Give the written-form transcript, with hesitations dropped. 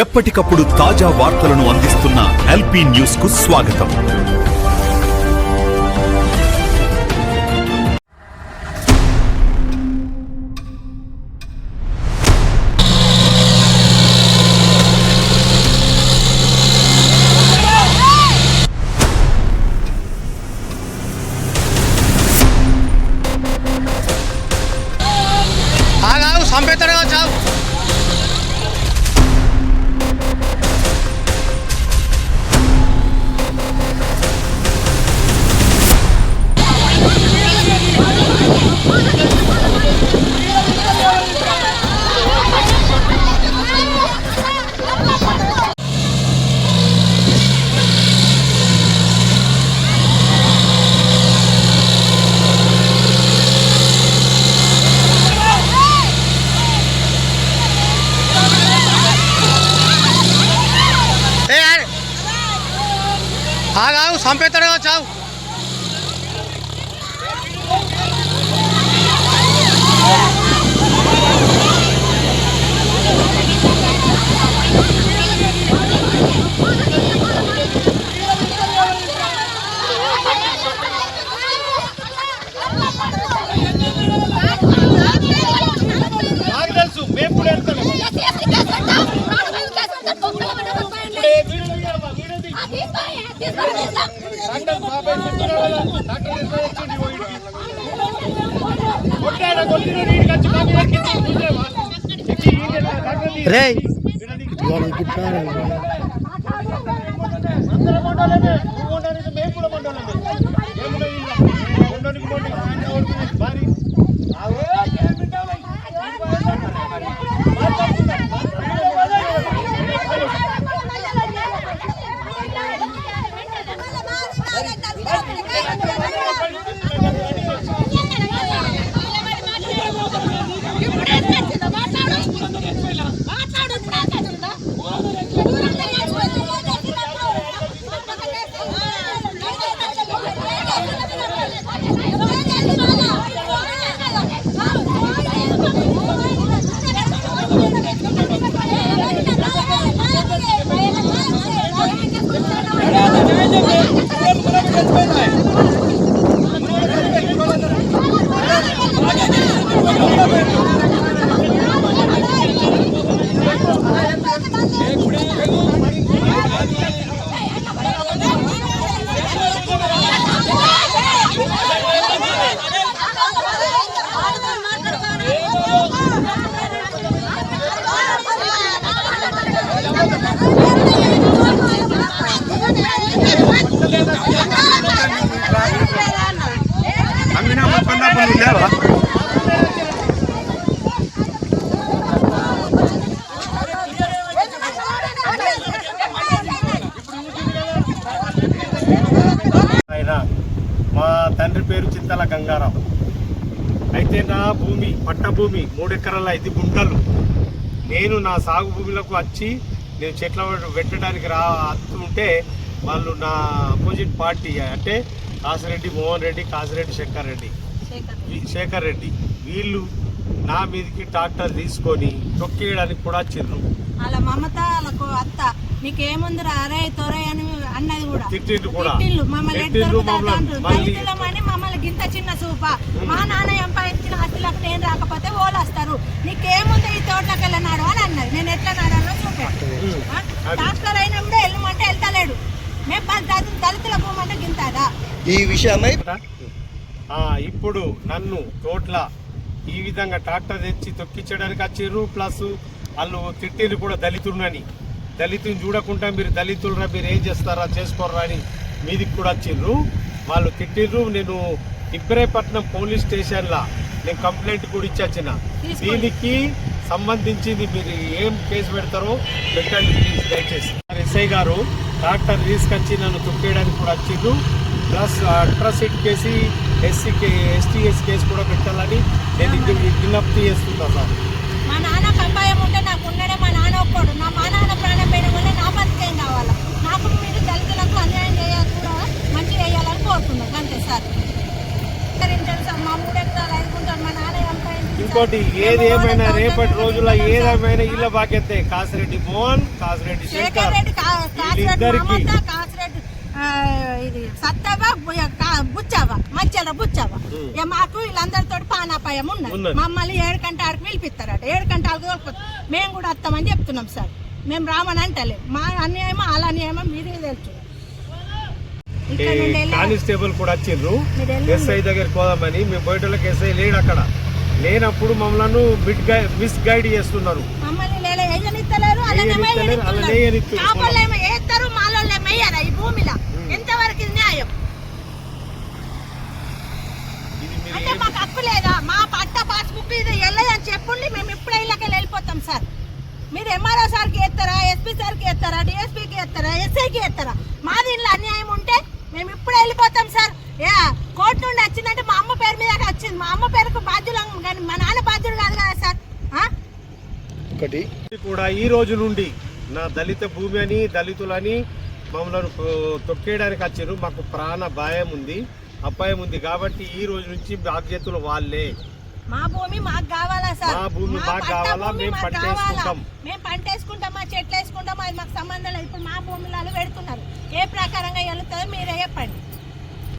ఎప్పటికప్పుడు తాజా వార్తలను అందిస్తున్న ఎల్పీ న్యూస్ కు స్వాగతం. సంపేతడు చావు నాకు తెలుసు మేము కూడా వెళ్తాము. మా తండ్రి పేరు చింతల గంగారావు. అయితే నా భూమి పట్టభూమి 3 ఎకరాల 5 గుంటలు. నేను నా సాగు భూమిలకు వచ్చి నేను చెట్ల పెట్టడానికి వస్తుంటే వాళ్ళు నా అపోజిట్ పార్టీ అంటే కాసిరెడ్డి మోహన్ రెడ్డి, కాసిరెడ్డి శేఖర్ రెడ్డి వీళ్ళు నా మీదకి ట్రాక్టర్ తీసుకొని తొక్కేయడానికి కూడా వచ్చిండ్రు. అలా మమత వాళ్ళకు అత్త నీకేముందిరా అరే తొరే అని అన్నది కూడా తిట్టిండ్రు కూడా. మమ్మల్ని మమ్మల్ని గింత చిన్న సూప మా నాన్న ఎంపాయించిన హత్తులకు నేను రాకపోతే ఓళ్ళు వస్తారు, నీకేముంది ఈ తోటలోకి వెళ్ళనాడు అని అన్నది. నేను ఎట్లా నాడో చూపాను. డాక్టర్ అయినా కూడా వెళ్ళమంటే వెళ్తలేడు. మేము దళితుల భూమంటే గింతాదా ఈ విషయమై ఇప్పుడు నన్ను తోట్ల ఈ విధంగా ట్రాక్టర్ తెచ్చి తొక్కించడానికి వచ్చిర్రు. ప్లస్ వాళ్ళు తిట్టిండ్రు కూడా దళితుడినని. దళితుని చూడకుండా మీరు దళితులరా మీరు ఏం చేస్తారా చేసుకోరా అని మీదికి కూడా వచ్చిండ్రు. వాళ్ళు తిట్టిర్రు. నేను ఇబ్రాహీంపట్నం పోలీస్ స్టేషన్లో నేను కంప్లైంట్ కూడా ఇచ్చిన. దీనికి సంబంధించింది మీరు ఏం కేసు పెడతారో పెట్టండి ప్లీజ్ దయచేసి. ఎస్ఐ గారు ట్రాక్టర్ తీసుకొచ్చి నన్ను తొక్కేయడానికి కూడా వచ్చిండ్రు. Plus atrocity case STS case కూడా పెట్టాలని నేను విజ్ఞప్తి చేస్తున్నా సార్. మా నాన్న కంపాయం ఉంటే నాకు ఉండడే మా నాన్న ఒక్కడు. మా నాన్న ప్రాణం పోయిన వల్ల నా బతికేం కావాలా? నాకు మీరు దళితులకు అన్యాయం చేయాలి కూడా మంచి చేయాలని కోరుతున్నాను అంతే సార్. మా 3 ఎకరాలు 5 గుంటలు మా నాన్న ఎంపైంది ఇంకోటి ఏది ఏమైనా రేపటి రోజుల్లో ఏదేమైనా ఇళ్ళ బాకెత్తే కాసిరెడ్డి మోహన్, కాసిరెడ్డి శేఖర్ శంకర్ రెడ్డి, కాసిరెడ్డి వీళ్ళిద్దరికి మమత, కాసిరెడ్డి ఇది సత్తవ, బుచ్చవ్వ, మధ్యలో బుచ్చవ్వ. ఇక మాకు వీళ్ళందరితో పానాపాయం ఉన్నది. మమ్మల్ని 7 గంటలకు పిలిపిస్తారట. 7 గంటలకు మేము కూడా వస్తామని చెప్తున్నాం సార్. మేము రామని అంటలేము. మా అన్యాయమో వాళ్ళ అన్యాయమో మీరే తెలుసు. కానిస్టేబుల్ కూడా వచ్చిండ్రు ఎస్ఐ దగ్గరికి పోదామని. మేము బయటలోకి ఎస్ఐ లేడు అక్కడ. లేనప్పుడు మమ్మల్ని మిస్ గైడ్ చేస్తున్నారు. మమ్మల్ని వేయనిస్తలేరు, వేస్తారు, మాలోళ్ళేమో వేయరా ఈ భూమిలో. ఎంతవరకు ఇది న్యాయం? అంటే మాకు హక్కు లేదా? మా పట్ట పాస్బుక్ ఇది వెళ్ళదని చెప్పుండి మేము ఇప్పుడే ఇళ్ళకి వెళ్ళిపోతాం సార్. మీరు ఎంఆర్ఓ సార్కి వేస్తారా, ఎస్పీ సార్కి వేస్తారా, డిఎస్పీకి వేస్తారా, ఎస్ఐకి వేస్తారా? మా దీనిలో అన్యాయం ఉంటే మేము ఇప్పుడే వెళ్ళిపోతాం సార్. కోర్టు నుండి వచ్చిందంటే మా అమ్మ పేరు మీద వచ్చింది. మా అమ్మ పేరుకు బాధ్యులం కానీ మా నాన్న బాధ్యుడు కాదు కదా సార్. ఒకటి కూడా ఈ రోజు నుండి నా దళిత భూమి అని, దళితులని మమ్మల్ని తొక్కేయడానికి వచ్చారు. మాకు ప్రాణ భయం ఉంది, అపాయం ఉంది. కాబట్టి ఈ రోజు నుంచి బాధ్యతలు వాళ్ళే. మా భూమి మాకు కావాలా సార్? మా భూమి మాకు కావాలా? మేము పంట వేసుకుంటాం, మేము పంట వేసుకుంటాం, మా చెట్లు వేసుకుంటాం. అది మాకు సంబంధం లేదు. ఇప్పుడు మా భూమిలో పెడుతున్నారు. ఏ ప్రకారంగా వెళ్తుందో మీరే చెప్పండి.